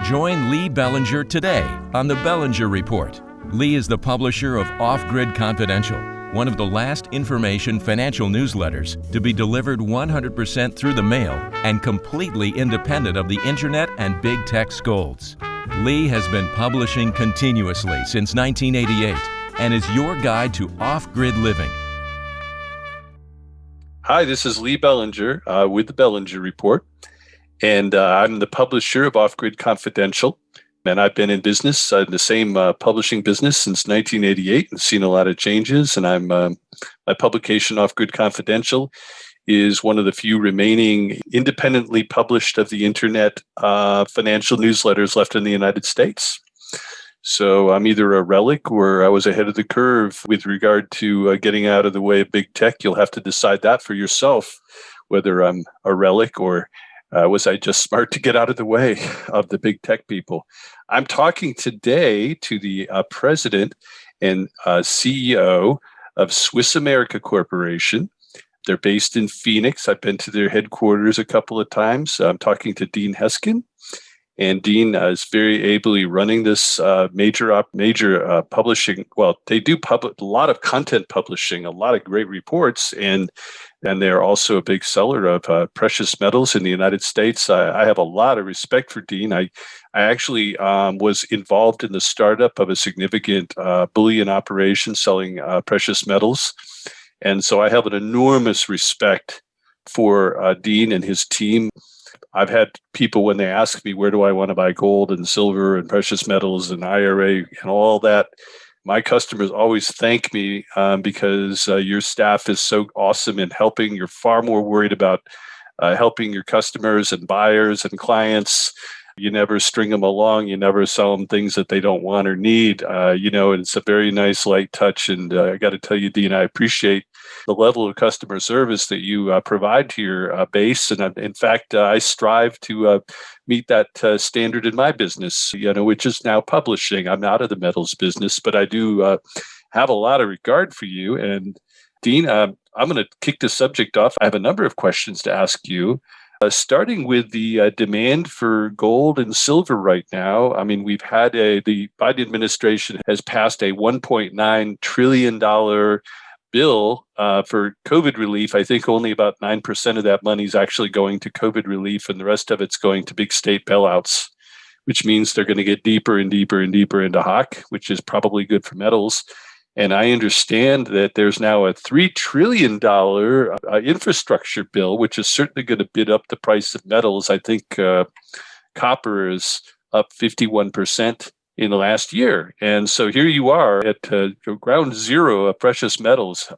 Join Lee Bellinger today on the Bellinger Report. Lee is the publisher of Off-Grid Confidential, one of the last information financial newsletters to be delivered 100% through the mail and completely independent of the internet and big tech scolds. Lee has been publishing continuously since 1988 and is your guide to off-grid living. Hi, this is Lee Bellinger with the Bellinger Report, and I'm the publisher of Off-Grid Confidential. And I've been in business, in the same publishing business since 1988 and seen a lot of changes. And my publication, Off-Grid Confidential, is one of the few remaining independently published of the internet financial newsletters left in the United States. So I'm either a relic or I was ahead of the curve with regard to getting out of the way of big tech. You'll have to decide that for yourself, whether I'm a relic or was I just smart to get out of the way of the big tech people? I'm talking today to the president and CEO of Swiss America Corporation. They're based in Phoenix. I've been to their headquarters a couple of times. I'm talking to Dean Heskin. And Dean is very ably running this major publishing. Well, they do a lot of content publishing, a lot of great reports, and they're also a big seller of precious metals in the United States. I have a lot of respect for Dean. I actually was involved in the startup of a significant bullion operation selling precious metals, and so I have an enormous respect for Dean and his team. I've had people, when they ask me, where do I want to buy gold and silver and precious metals and IRA and all that, my customers always thank me because your staff is so awesome in helping. You're far more worried about helping your customers and buyers and clients. You never string them along. You never sell them things that they don't want or need. And it's a very nice, light touch. And I got to tell you, Dean, I appreciate the level of customer service that you provide to your base. And in fact, I strive to meet that standard in my business, which is now publishing. I'm out of the metals business, but I do have a lot of regard for you. And Dean, I'm going to kick the subject off. I have a number of questions to ask you. Starting with the demand for gold and silver right now. I mean, we've had the Biden administration has passed a $1.9 trillion bill for COVID relief. I think only about 9% of that money is actually going to COVID relief, and the rest of it's going to big state bailouts, which means they're going to get deeper and deeper and deeper into hock, which is probably good for metals. And I understand that there's now a $3 trillion infrastructure bill, which is certainly going to bid up the price of metals. I think copper is up 51% in the last year. And so here you are at ground zero of precious metals.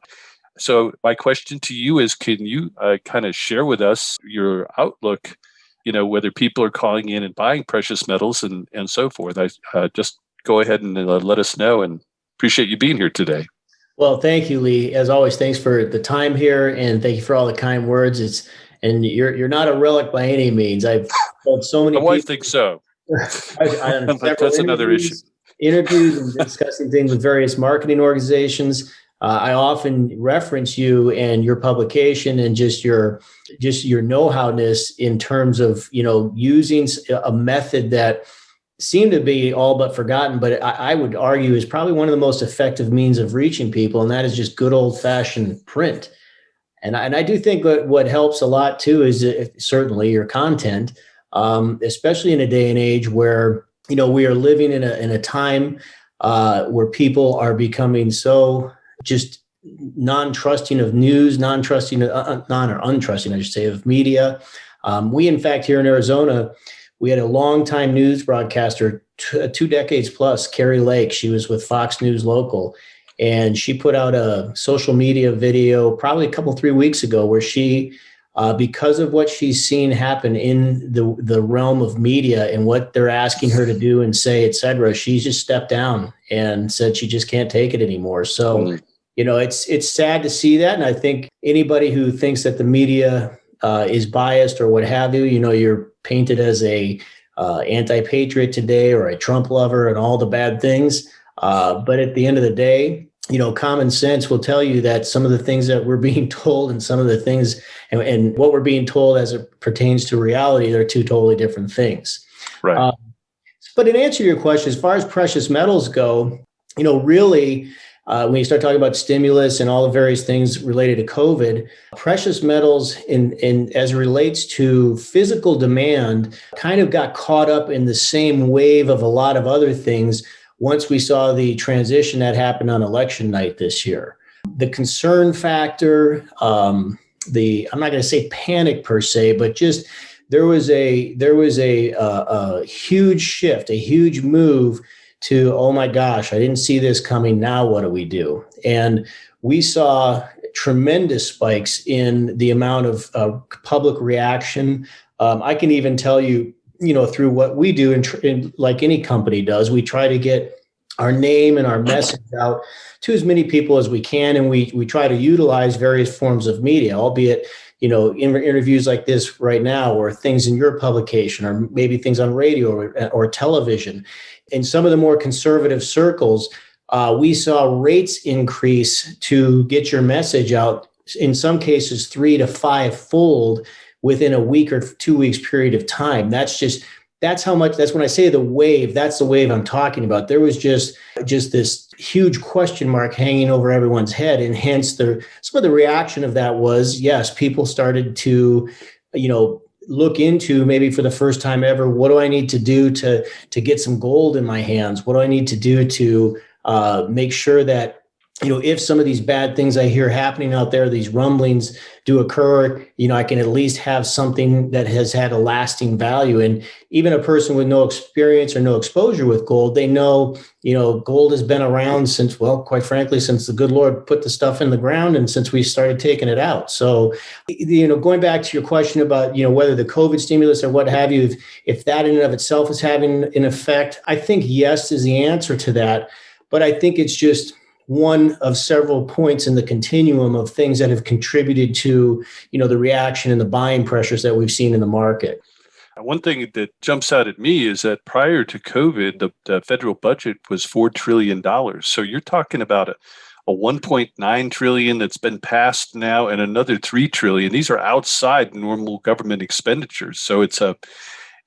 So my question to you is, can you kind of share with us your outlook, whether people are calling in and buying precious metals and so forth? Just go ahead and let us know, and appreciate you being here today. Well, thank you, Lee. As always, thanks for the time here, and thank you for all the kind words. You're not a relic by any means. I've told so many. My wife thinks so. That's another issue. Interviews and discussing things with various marketing organizations. I often reference you and your publication and just your know-how-ness in terms of using a method that seem to be all but forgotten, but I would argue is probably one of the most effective means of reaching people, and that is just good old-fashioned print. And I do think that what helps a lot too is certainly your content, especially in a day and age where we are living in a time where people are becoming so just non-trusting of news, untrusting, I should say, of media. We, in fact, here in Arizona, we had a longtime news broadcaster, 2 decades plus, Carrie Lake. She was with Fox News Local, and she put out a social media video probably 3 weeks ago where she, because of what she's seen happen in the realm of media and what they're asking her to do and say, et cetera, she's just stepped down and said she just can't take it anymore. So, it's sad to see that. And I think anybody who thinks that the media is biased or what have you, you're painted as a anti-patriot today or a Trump lover and all the bad things. But at the end of the day, common sense will tell you that some of the things that we're being told and some of the things and what we're being told as it pertains to reality, they're two totally different things. Right. But in answer to your question, as far as precious metals go, really, when you start talking about stimulus and all the various things related to COVID, precious metals in as it relates to physical demand kind of got caught up in the same wave of a lot of other things once we saw the transition that happened on election night this year. The concern factor, I'm not going to say panic per se, but just there was a huge shift, a huge move to, oh my gosh, I didn't see this coming. Now what do we do? And we saw tremendous spikes in the amount of public reaction. I can even tell you, through what we do, and like any company does, we try to get our name and our message out to as many people as we can. And we try to utilize various forms of media, albeit, interviews like this right now, or things in your publication, or maybe things on radio or television. In some of the more conservative circles, we saw rates increase to get your message out, in some cases 3 to 5-fold within a week or 2 weeks period of time. That's how much, that's when I say the wave, that's the wave I'm talking about. There was just this huge question mark hanging over everyone's head. And hence some of the reaction of that was, yes, people started to, look into, maybe for the first time ever, what do I need to do to get some gold in my hands? What do I need to do to make sure that, if some of these bad things I hear happening out there, these rumblings do occur, I can at least have something that has had a lasting value. And even a person with no experience or no exposure with gold, they know, gold has been around since, well, quite frankly, since the good Lord put the stuff in the ground and since we started taking it out. So, going back to your question about, whether the COVID stimulus or what have you, if that in and of itself is having an effect, I think yes is the answer to that. But I think it's just one of several points in the continuum of things that have contributed to, the reaction and the buying pressures that we've seen in the market. One thing that jumps out at me is that prior to COVID, the federal budget was $4 trillion. So you're talking about a 1.9 trillion that's been passed now, and another 3 trillion. These are outside normal government expenditures. So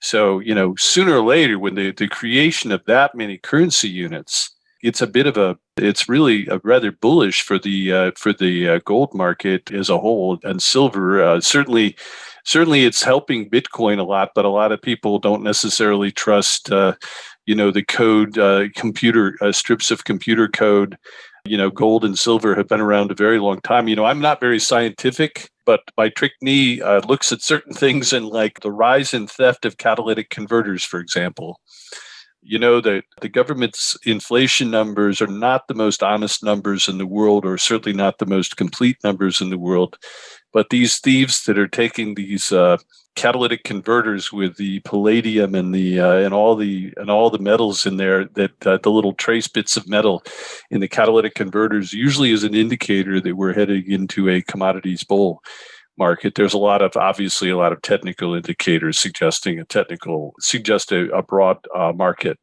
sooner or later, when the creation of that many currency units, it's really a rather bullish for the gold market as a whole, and silver. Certainly it's helping Bitcoin a lot, but a lot of people don't necessarily trust, the code, computer strips of computer code. Gold and silver have been around a very long time. I'm not very scientific, but my trick knee looks at certain things, and like the rise in theft of catalytic converters, for example. That the government's inflation numbers are not the most honest numbers in the world, or certainly not the most complete numbers in the world. But these thieves that are taking these catalytic converters with the palladium and all the metals in there, that the little trace bits of metal in the catalytic converters usually is an indicator that we're heading into a commodities bull market. There's obviously a lot of technical indicators suggest a broad market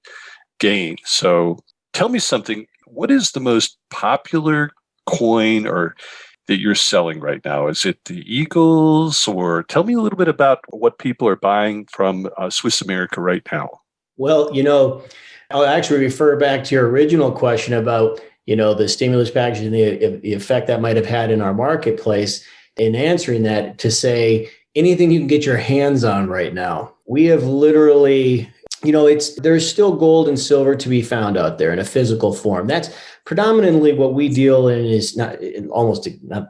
gain. So tell me something. What is the most popular coin or that you're selling right now? Is it the Eagles, or tell me a little bit about what people are buying from Swiss America right now? Well, I'll actually refer back to your original question about, the stimulus package and the effect that might have had in our marketplace. In answering that, to say anything you can get your hands on right now. We have literally, there's still gold and silver to be found out there in a physical form. That's predominantly what we deal in, is not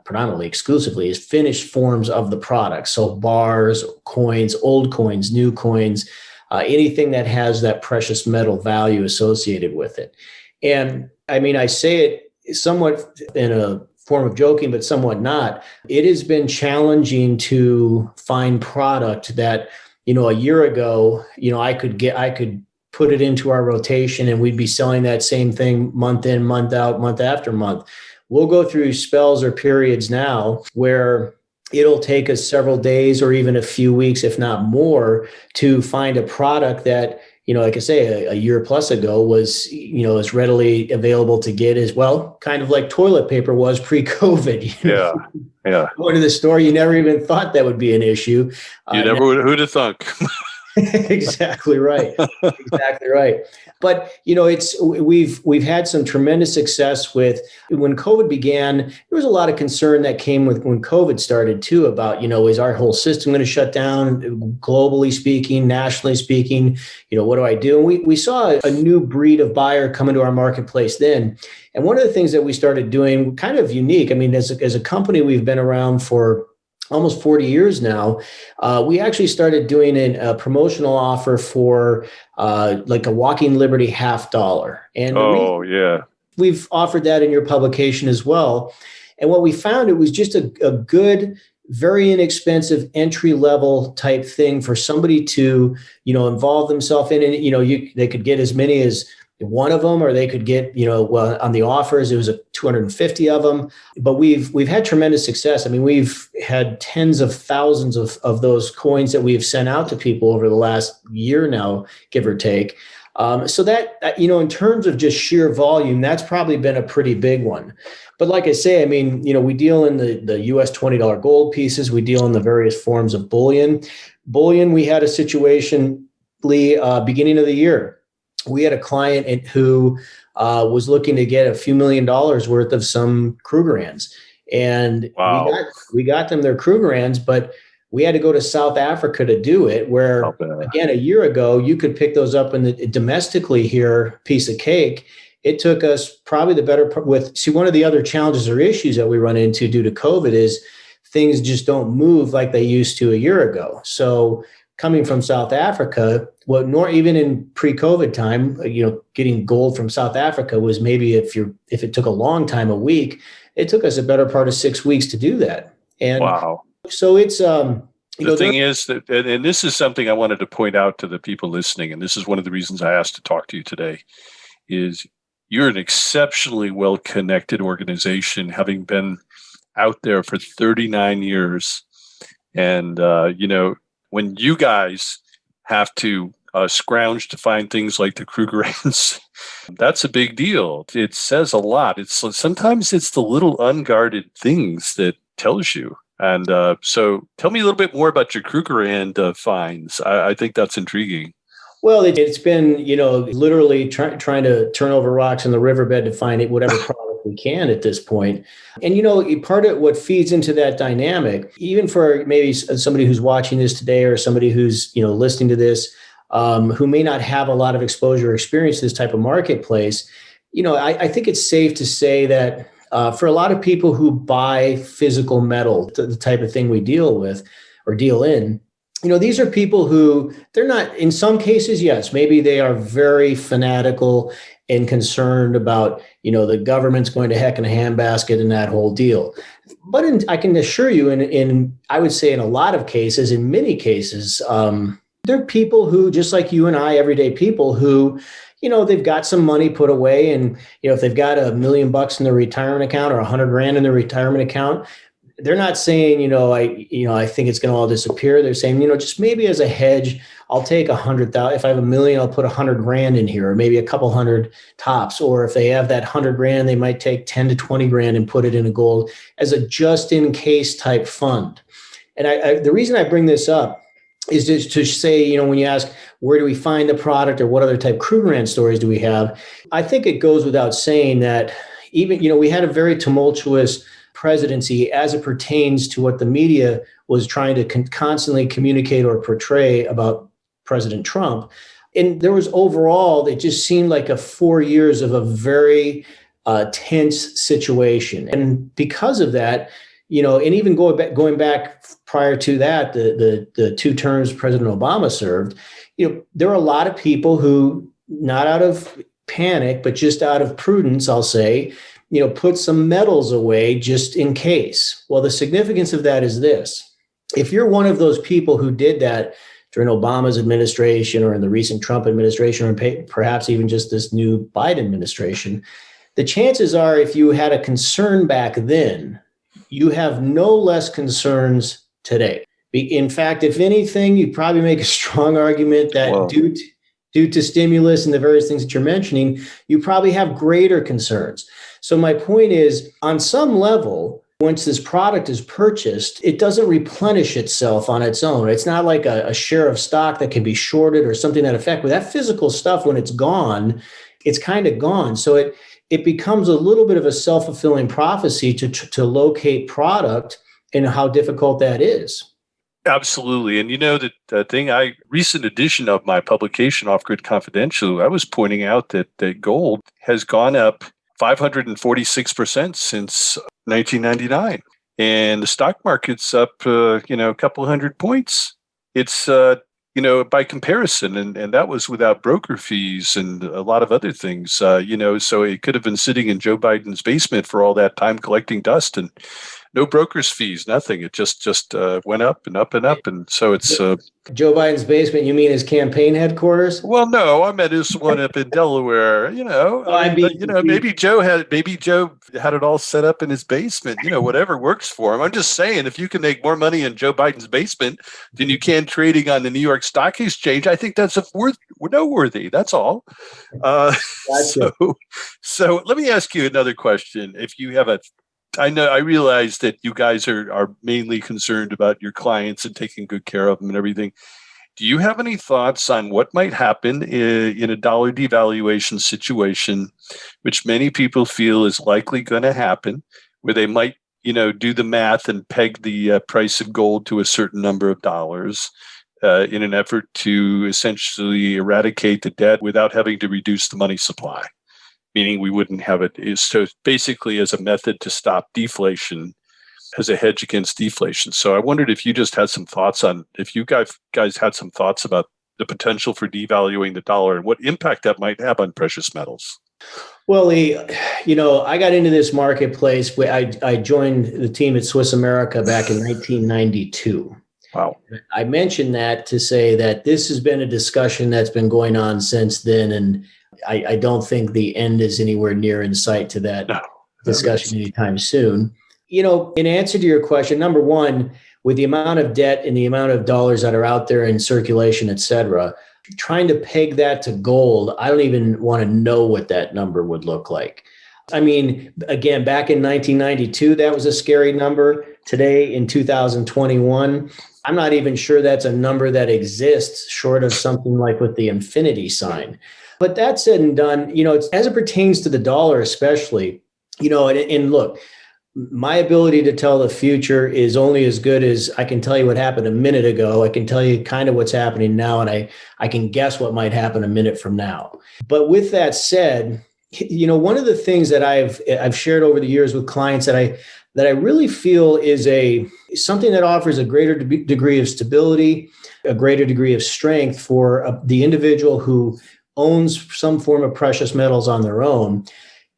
predominantly, exclusively, is finished forms of the product. So bars, coins, old coins, new coins, anything that has that precious metal value associated with it. And I say it somewhat in a form of joking, but somewhat not. It has been challenging to find product that, a year ago, I could put it into our rotation and we'd be selling that same thing month in, month out, month after month. We'll go through spells or periods now where it'll take us several days or even a few weeks, if not more, to find a product that, like I say, a year plus ago was, as readily available to get as well, kind of like toilet paper was pre-COVID. Yeah. Going to the store, you never even thought that would be an issue. Who'd have thunk? Exactly right. Exactly right. But we've had some tremendous success with when COVID began. There was a lot of concern that came with when COVID started too about, is our whole system going to shut down globally speaking, nationally speaking? What do I do? And we saw a new breed of buyer come into our marketplace then. And one of the things that we started doing, kind of unique, I mean, as a company, we've been around for almost 40 years now. We actually started doing a promotional offer for like a Walking Liberty $50. And yeah, we've offered that in your publication as well. And what we found, it was just a good, very inexpensive entry level type thing for somebody to, involve themselves in. And, they could get as many as one of them, or they could get, on the offers, it was 250 of them. But we've had tremendous success. I mean, we've had tens of thousands of those coins that we've sent out to people over the last year now, give or take. So that, in terms of just sheer volume, that's probably been a pretty big one. But like I say, I mean, we deal in the US $20 gold pieces. We deal in the various forms of bullion. Bullion, we had a situation, Lee, beginning of the year. We had a client who was looking to get a few $1 million worth of some Krugerrands. And wow. we got them their Krugerrands, but we had to go to South Africa to do it, where, again, a year ago, you could pick those up in the domestically here, piece of cake. It took us probably the better one of the other challenges or issues that we run into due to COVID is things just don't move like they used to a year ago. So coming from South Africa, even in pre-COVID time, getting gold from South Africa was maybe if it took a long time, a week, it took us a better part of 6 weeks to do that. And wow. So it's the thing is that, and this is something I wanted to point out to the people listening, and this is one of the reasons I asked to talk to you today, is you're an exceptionally well-connected organization, having been out there for 39 years. And, when you guys have to scrounge to find things like the Krugerrands, that's a big deal. It says a lot. Sometimes it's the little unguarded things that tells you. And so tell me a little bit more about your Krugerrand finds. I think that's intriguing. Well, it's been, literally trying to turn over rocks in the riverbed to find whatever product we can at this point. And, part of what feeds into that dynamic, even for maybe somebody who's watching this today or somebody who's, listening to this, who may not have a lot of exposure or experience to this type of marketplace, I think it's safe to say that for a lot of people who buy physical metal, the type of thing we deal with or deal in, these are people who they're not, in some cases, yes, maybe they are very fanatical and concerned about, the government's going to heck in a handbasket and that whole deal. But I can assure you, I would say in a lot of cases, in many cases, there are people who, just like you and I, everyday people who, they've got some money put away, and if they've got $1 million in their retirement account or $100,000 in their retirement account, they're not saying, I think it's going to all disappear. They're saying, just maybe as a hedge, I'll take 100,000. If I have $1 million, I'll put 100 grand in here, or maybe a couple hundred tops. Or if they have that 100 grand, they might take 10 to 20 grand and put it in a gold as a just in case type fund. And the reason I bring this up is just to say, when you ask, where do we find the product or what other type Krugerrand stories do we have? I think it goes without saying that even, we had a very tumultuous presidency as it pertains to what the media was trying to constantly communicate or portray about President Trump. And there was overall, it just seemed like 4 years of a very tense situation. And because of that, and even going back prior to that, the 2 terms President Obama served, there were a lot of people who, not out of panic, but just out of prudence, I'll say, put some metals away just in case. Well, the significance of that is this. If you're one of those people who did that during Obama's administration or in the recent Trump administration, or perhaps even just this new Biden administration, the chances are if you had a concern back then, you have no less concerns today. In fact, if anything, you'd probably make a strong argument that due to stimulus and the various things that you're mentioning, you probably have greater concerns. So my point is, on some level, once this product is purchased, it doesn't replenish itself on its own. It's not like a share of stock that can be shorted or something to that effect. With that physical stuff, when it's gone, it's kind of gone. So it becomes a little bit of a self-fulfilling prophecy to locate product and how difficult that is. Absolutely. And the recent edition of my publication, Off Grid Confidential, I was pointing out that gold has gone up 546% since 1999. And the stock market's up, a couple hundred points. It's, by comparison, and that was without broker fees and a lot of other things, so it could have been sitting in Joe Biden's basement for all that time collecting dust and no broker's fees, nothing. It just went up and up and up. And so it's Joe Biden's basement. You mean his campaign headquarters? Well, no, I meant his one up in Delaware. Maybe Joe had it all set up in his basement. Whatever works for him. I'm just saying, if you can make more money in Joe Biden's basement than you can trading on the New York Stock Exchange, I think that's noteworthy. That's all. Gotcha. So let me ask you another question. If you have I realize that you guys are mainly concerned about your clients and taking good care of them and everything. Do you have any thoughts on what might happen in a dollar devaluation situation, which many people feel is likely going to happen, where they might, do the math and peg the price of gold to a certain number of dollars in an effort to essentially eradicate the debt without having to reduce the money supply? Meaning we wouldn't have it. So basically as a method to stop deflation, as a hedge against deflation. So I wondered if you just had some thoughts if you guys had some thoughts about the potential for devaluing the dollar and what impact that might have on precious metals. Well, Lee, I got into this marketplace. I joined the team at Swiss America back in 1992. Wow. I mentioned that to say that this has been a discussion that's been going on since then, and I don't think the end is anywhere near in sight to that discussion anytime soon. In answer to your question, number one, with the amount of debt and the amount of dollars that are out there in circulation, et cetera, trying to peg that to gold, I don't even want to know what that number would look like. I mean, again, back in 1992, that was a scary number. Today in 2021, I'm not even sure that's a number that exists short of something like with the infinity sign. But that said and done, as it pertains to the dollar especially, and look, my ability to tell the future is only as good as I can tell you what happened a minute ago. I can tell you kind of what's happening now, and I can guess what might happen a minute from now. But with that said, one of the things that I've shared over the years with clients that I really feel is something that offers a greater degree of stability, a greater degree of strength for the individual who owns some form of precious metals on their own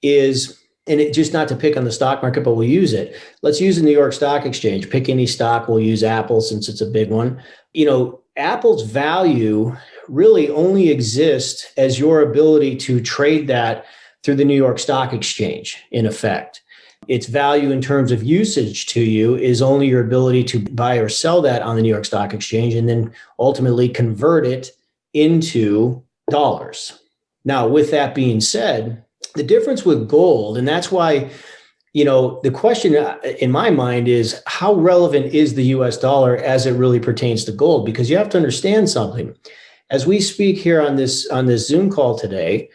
is, and it just not to pick on the stock market, but we'll use it. Let's use the New York Stock Exchange. Pick any stock. We'll use Apple since it's a big one. Apple's value really only exists as your ability to trade that through the New York Stock Exchange, in effect. Its value in terms of usage to you is only your ability to buy or sell that on the New York Stock Exchange and then ultimately convert it into dollars. Now, with that being said, the difference with gold, and that's why, the question in my mind is how relevant is the US dollar as it really pertains to gold? Because you have to understand something. As we speak here on this Zoom call today,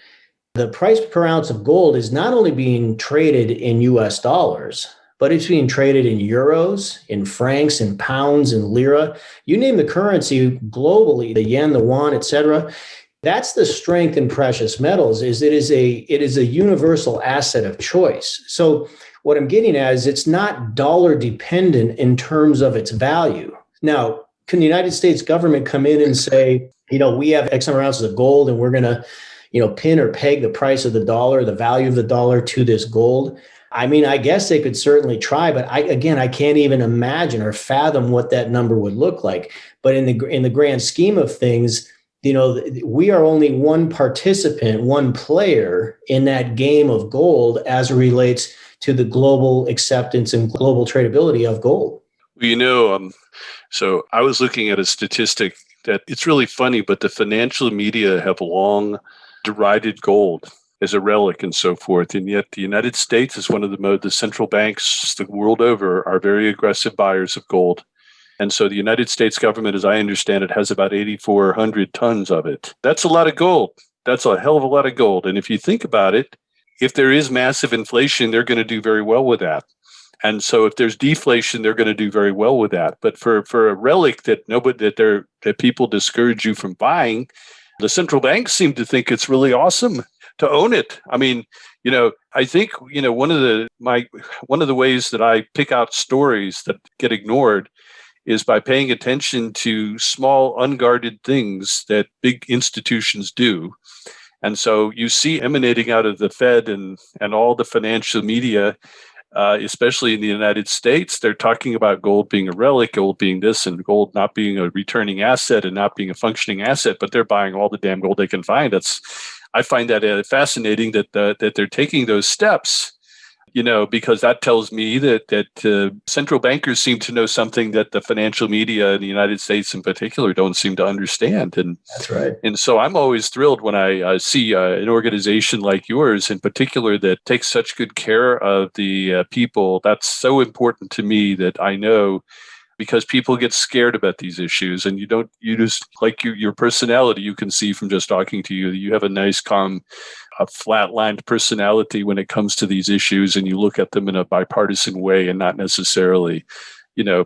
the price per ounce of gold is not only being traded in US dollars, but it's being traded in euros, in francs, in pounds, in lira. You name the currency globally, the yen, the yuan, et cetera. That's the strength in precious metals, is it is a universal asset of choice. So what I'm getting at is it's not dollar dependent in terms of its value. Now, can the United States government come in and say, we have X number of ounces of gold and we're going to, pin or peg the price of the dollar, the value of the dollar to this gold? I mean, I guess they could certainly try, but I can't even imagine or fathom what that number would look like. But in the grand scheme of things, we are only one participant, one player in that game of gold as it relates to the global acceptance and global tradability of gold. So I was looking at a statistic that it's really funny, but the financial media have long derided gold. as a relic and so forth. And yet the United States is one of the central banks the world over are very aggressive buyers of gold. And so the United States government, as I understand it, has about 8,400 tons of it. That's a lot of gold. That's a hell of a lot of gold. And if you think about it, if there is massive inflation, they're going to do very well with that. And so if there's deflation, they're going to do very well with that. But for a relic that people discourage you from buying, the central banks seem to think it's really awesome to own it. I mean, I think, one of the ways that I pick out stories that get ignored is by paying attention to small, unguarded things that big institutions do. And so you see emanating out of the Fed and all the financial media, especially in the United States, they're talking about gold being a relic, gold being this, and gold not being a returning asset and not being a functioning asset, but they're buying all the damn gold they can find. I find that fascinating that they're taking those steps. Because that tells me that central bankers seem to know something that the financial media in the United States in particular don't seem to understand. And that's right. And so I'm always thrilled when I see an organization like yours in particular that takes such good care of the people. That's so important to me that I know, because people get scared about these issues, and you just like your personality, you can see from just talking to you, you have a nice, calm, flat-lined personality when it comes to these issues, and you look at them in a bipartisan way and not necessarily,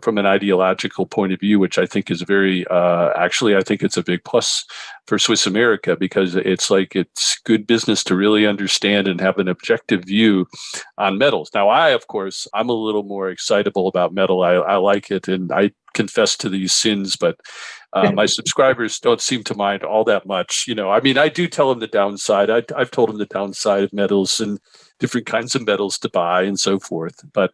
from an ideological point of view, which I think is very, I think it's a big plus for Swiss America, because it's good business to really understand and have an objective view on metals. Now, I'm a little more excitable about metal. I like it, and I confess to these sins, but my subscribers don't seem to mind all that much. I do tell them the downside. I've told them the downside of metals and different kinds of metals to buy and so forth. But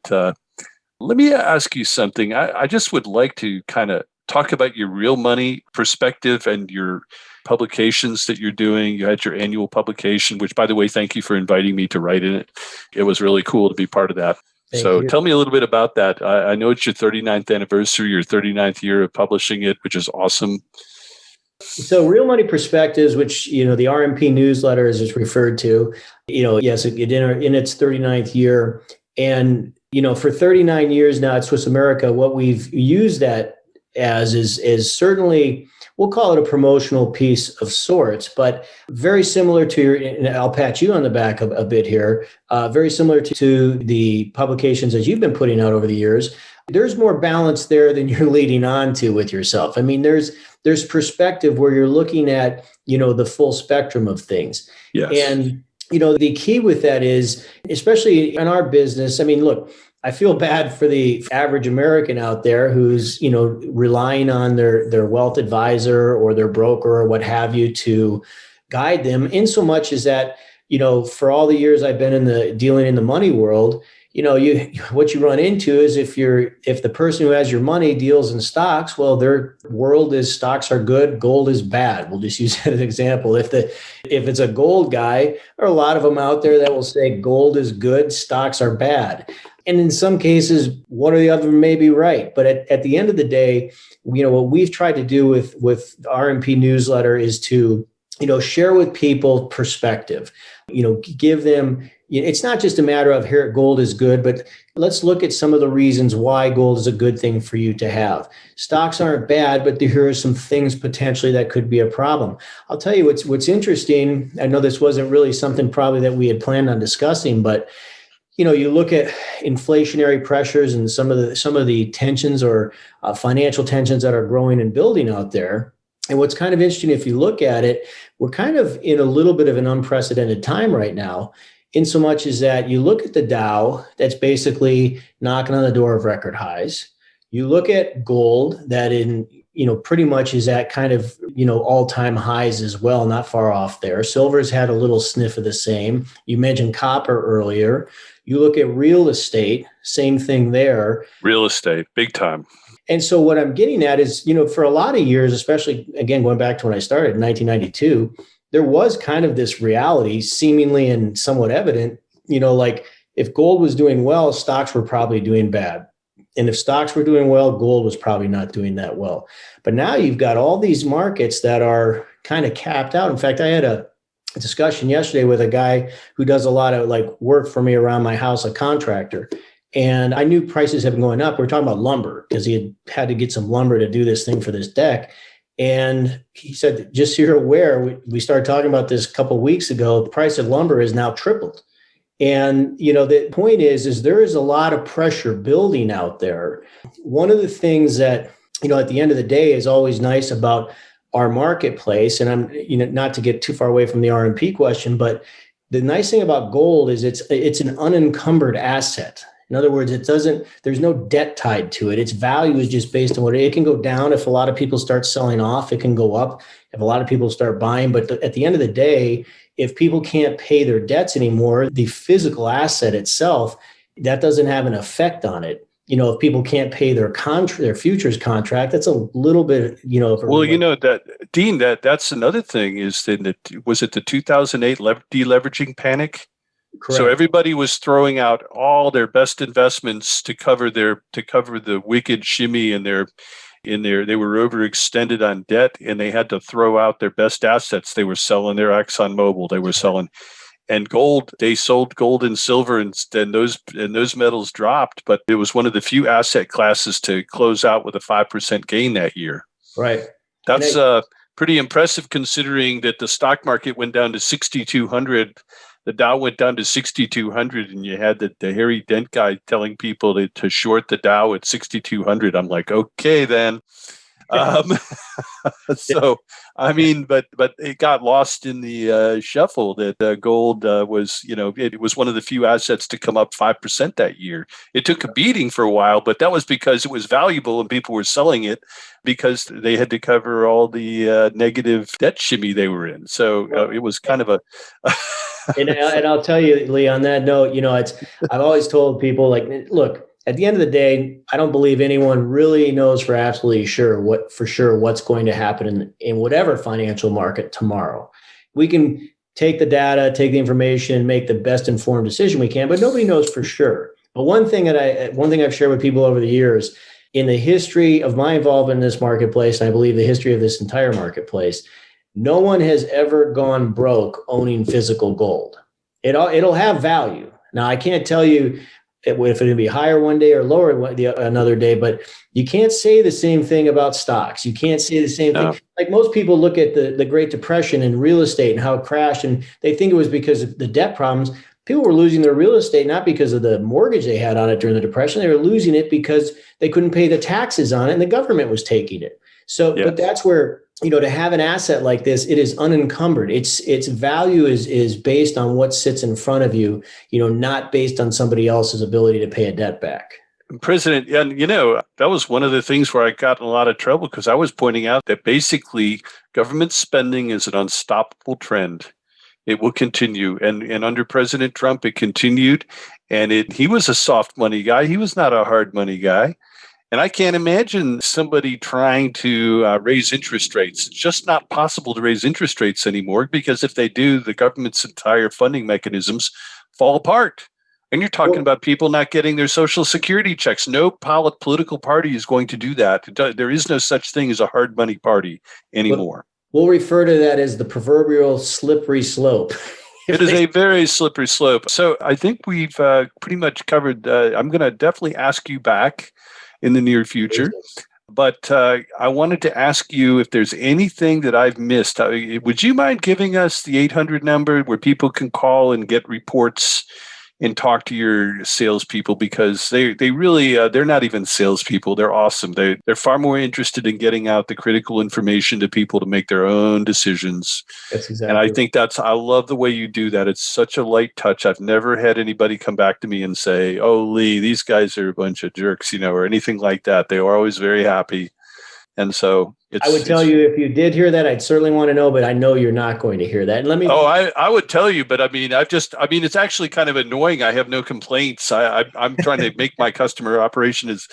let me ask you something. I just would like to kind of talk about your real money perspective and your publications that you're doing. You had your annual publication, which, by the way, thank you for inviting me to write in it. It was really cool to be part of that. Thank you. Tell me a little bit about that. I know it's your 39th anniversary, your 39th year of publishing it, which is awesome. So Real Money Perspectives, which, the RMP newsletter is referred to, yes, it in its 39th year. And, for 39 years now at Swiss America, what we've used that as is certainly, we'll call it a promotional piece of sorts, but very similar to and I'll pat you on the back a bit here, very similar to the publications that you've been putting out over the years. There's more balance there than you're leading on to with yourself. I mean, there's perspective where you're looking at, the full spectrum of things. Yes. And, the key with that is, especially in our business, look, I feel bad for the average American out there who's, relying on their wealth advisor or their broker or what have you to guide them, in so much as that, for all the years I've been dealing in the money world, what you run into is if the person who has your money deals in stocks, well, their world is stocks are good, gold is bad. We'll just use that as an example. If it's a gold guy, there are a lot of them out there that will say gold is good, stocks are bad. And in some cases, one or the other may be right. But at the end of the day, what we've tried to do with the RMP newsletter is to, share with people perspective, give them, it's not just a matter of here, gold is good, but let's look at some of the reasons why gold is a good thing for you to have. Stocks aren't bad, but here are some things potentially that could be a problem. I'll tell you what's interesting. I know this wasn't really something probably that we had planned on discussing, but you look at inflationary pressures and some of the tensions or financial tensions that are growing and building out there. And what's kind of interesting, if you look at it, we're kind of in a little bit of an unprecedented time right now, in so much as that you look at the Dow, that's basically knocking on the door of record highs. You look at gold, that pretty much is at kind of, all-time highs as well, not far off there. Silver's had a little sniff of the same. You mentioned copper earlier. You look at real estate, same thing there. Real estate, big time. And so what I'm getting at is, for a lot of years, especially, again, going back to when I started in 1992, there was kind of this reality, seemingly and somewhat evident, like if gold was doing well, stocks were probably doing bad. And if stocks were doing well, gold was probably not doing that well. But now you've got all these markets that are kind of capped out. In fact, I had a discussion yesterday with a guy who does a lot of like work for me around my house, a contractor. And I knew prices have been going up. We're talking about lumber because he had to get some lumber to do this thing for this deck. And he said, just so you're aware, we started talking about this a couple of weeks ago. The price of lumber has now tripled. And, the point is there is a lot of pressure building out there. One of the things that, at the end of the day is always nice about our marketplace, and I'm, not to get too far away from the R&P question, but the nice thing about gold is it's an unencumbered asset. In other words, there's no debt tied to it. Its value is just based on it can go down if a lot of people start selling off. It can go up if a lot of people start buying. But at the end of the day, if people can't pay their debts anymore, the physical asset itself, that doesn't have an effect on it. If people can't pay their futures contract, that's a little bit, Well, that Dean, that's another thing is was it the 2008 deleveraging panic? Correct. So everybody was throwing out all their best investments to cover the wicked shimmy in their they were overextended on debt, and they had to throw out their best assets. They were selling their ExxonMobil. They were selling, and gold. They sold gold and silver, and those metals dropped. But it was one of the few asset classes to close out with a 5% gain that year. Right. That's pretty impressive considering that the stock market went down to 6,200. The Dow went down to 6,200, and you had the Harry Dent guy telling people to short the Dow at 6,200. I'm like, okay, then. So, I mean, but it got lost in the shuffle that gold was, it was one of the few assets to come up 5% that year. It took a beating for a while, but that was because it was valuable and people were selling it because they had to cover all the negative debt shimmy they were in. So it was kind of a... and I'll tell you, Lee, on that note, I've always told people, like, look, at the end of the day, I don't believe anyone really knows for absolutely sure what's going to happen in whatever financial market tomorrow. We can take the data, take the information, make the best informed decision we can, but nobody knows for sure. But one thing I've shared with people over the years, in the history of my involvement in this marketplace, and I believe the history of this entire marketplace, no one has ever gone broke owning physical gold. It'll have value. Now, I can't tell you if it'll be higher one day or lower another day, but you can't say the same thing about stocks. You can't say the same thing. Like most people look at the Great Depression and real estate and how it crashed, and they think it was because of the debt problems. People were losing their real estate not because of the mortgage they had on it during the Depression. They were losing it because they couldn't pay the taxes on it and the government was taking it. So, But that's where, to have an asset like this, it is unencumbered. Its value is based on what sits in front of you, not based on somebody else's ability to pay a debt back. President, and that was one of the things where I got in a lot of trouble because I was pointing out that basically government spending is an unstoppable trend. It will continue. And under President Trump, it continued. And he was a soft money guy. He was not a hard money guy. And I can't imagine somebody trying to raise interest rates. It's just not possible to raise interest rates anymore because if they do, the government's entire funding mechanisms fall apart. And you're talking about people not getting their Social Security checks. No political party is going to do that. There is no such thing as a hard money party anymore. We'll refer to that as the proverbial slippery slope. It is a very slippery slope. So I think we've pretty much covered. I'm going to definitely ask you back in the near future. But I wanted to ask you if there's anything that I've missed. Would you mind giving us the 800 number where people can call and get reports and talk to your salespeople? Because they really, they're not even salespeople. They're awesome. They're far more interested in getting out the critical information to people to make their own decisions. That's exactly. And I think I love the way you do that. It's such a light touch. I've never had anybody come back to me and say, "Oh, Lee, these guys are a bunch of jerks," or anything like that. They are always very happy. And so I would tell you if you did hear that, I'd certainly want to know, but I know you're not going to hear that. And I would tell you, but it's actually kind of annoying. I have no complaints. I'm trying to make my customer operation as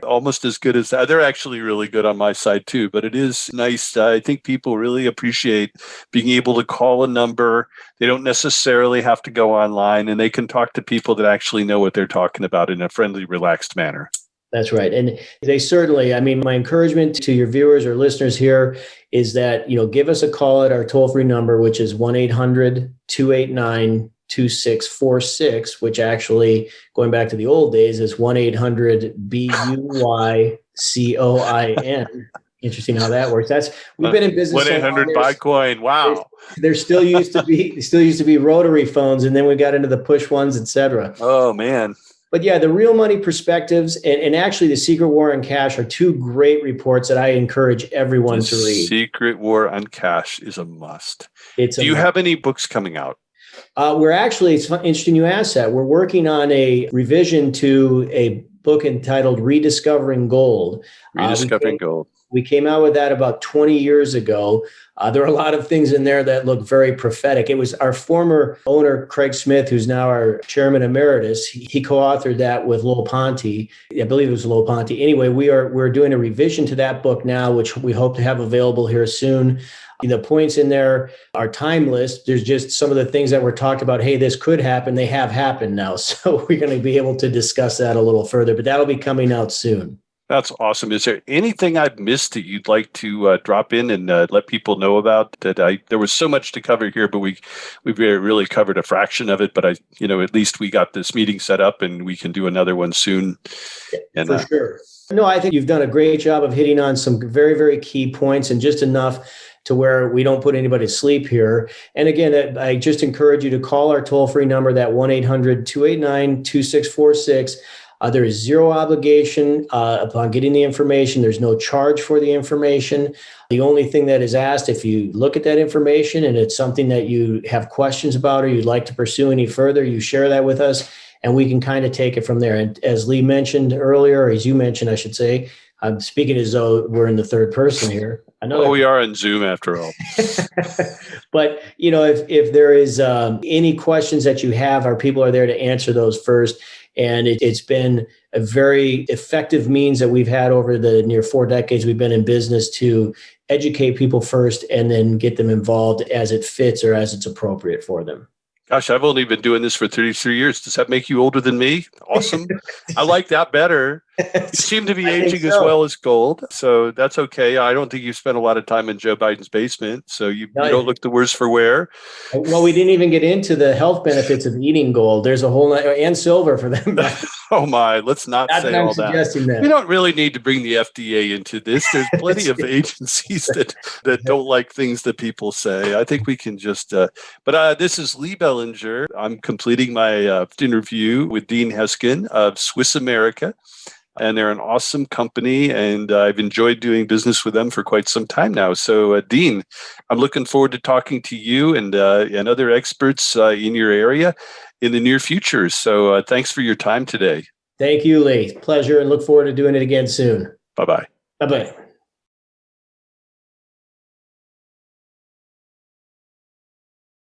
almost as good as that. They're actually really good on my side too, but it is nice. I think people really appreciate being able to call a number. They don't necessarily have to go online, and they can talk to people that actually know what they're talking about in a friendly, relaxed manner. That's right. And they certainly, I mean, my encouragement to your viewers or listeners here is that, give us a call at our toll-free number, which is 1-800-289-2646, which actually, going back to the old days, is 1-800-BUYCOIN. Interesting how that works. We've been in business 1-800-BUY-COIN. Wow. There still used to be rotary phones, and then we got into the push ones, et cetera. Oh, man. But yeah, the Real Money Perspectives and actually the Secret War on Cash are two great reports that I encourage everyone to read. Secret War on Cash is a must. Do you have any books coming out? It's interesting you asked that. We're working on a revision to a book entitled Rediscovering Gold. Rediscovering Gold. We came out with that about 20 years ago. There are a lot of things in there that look very prophetic. It was our former owner, Craig Smith, who's now our chairman emeritus. He co-authored that with Lowell Ponte. I believe it was Lowell Ponte. Anyway, we're doing a revision to that book now, which we hope to have available here soon. The points in there are timeless. There's just some of the things that were talked about. Hey, this could happen. They have happened now. So we're going to be able to discuss that a little further, but that'll be coming out soon. That's awesome. Is there anything I've missed that you'd like to drop in and let people know about? There was so much to cover here, but we've really covered a fraction of it. But at least we got this meeting set up, and we can do another one soon. For sure. No, I think you've done a great job of hitting on some very, very key points, and just enough to where we don't put anybody to sleep here. And again, I just encourage you to call our toll-free number, that 1-800-289-2646. There is zero obligation upon getting the information. There's no charge for the information. The only thing that is asked, if you look at that information and it's something that you have questions about or you'd like to pursue any further, you share that with us, and we can kind of take it from there. And as Lee mentioned earlier, or as you mentioned, I should say, I'm speaking as though we're in the third person here. We are in Zoom after all. But, if there is any questions that you have, our people are there to answer those first. And it's been a very effective means that we've had over the near 4 decades we've been in business to educate people first and then get them involved as it fits or as it's appropriate for them. Gosh, I've only been doing this for 33 years. Does that make you older than me? Awesome. I like that better. You seem to be aging as well as gold. So that's okay. I don't think you've spent a lot of time in Joe Biden's basement. So you don't look the worse for wear. Well, we didn't even get into the health benefits of eating gold. There's a whole and silver for them. Oh my, let's not say all that. We don't really need to bring the FDA into this. There's plenty of agencies that don't like things that people say. I think we can just, but this is Lee Bellinger. I'm completing my interview with Dean Heskin of Swiss America. And they're an awesome company, and I've enjoyed doing business with them for quite some time now. So, Dean, I'm looking forward to talking to you and other experts in your area in the near future. So, thanks for your time today. Thank you, Lee. Pleasure, and look forward to doing it again soon. Bye-bye. Bye-bye.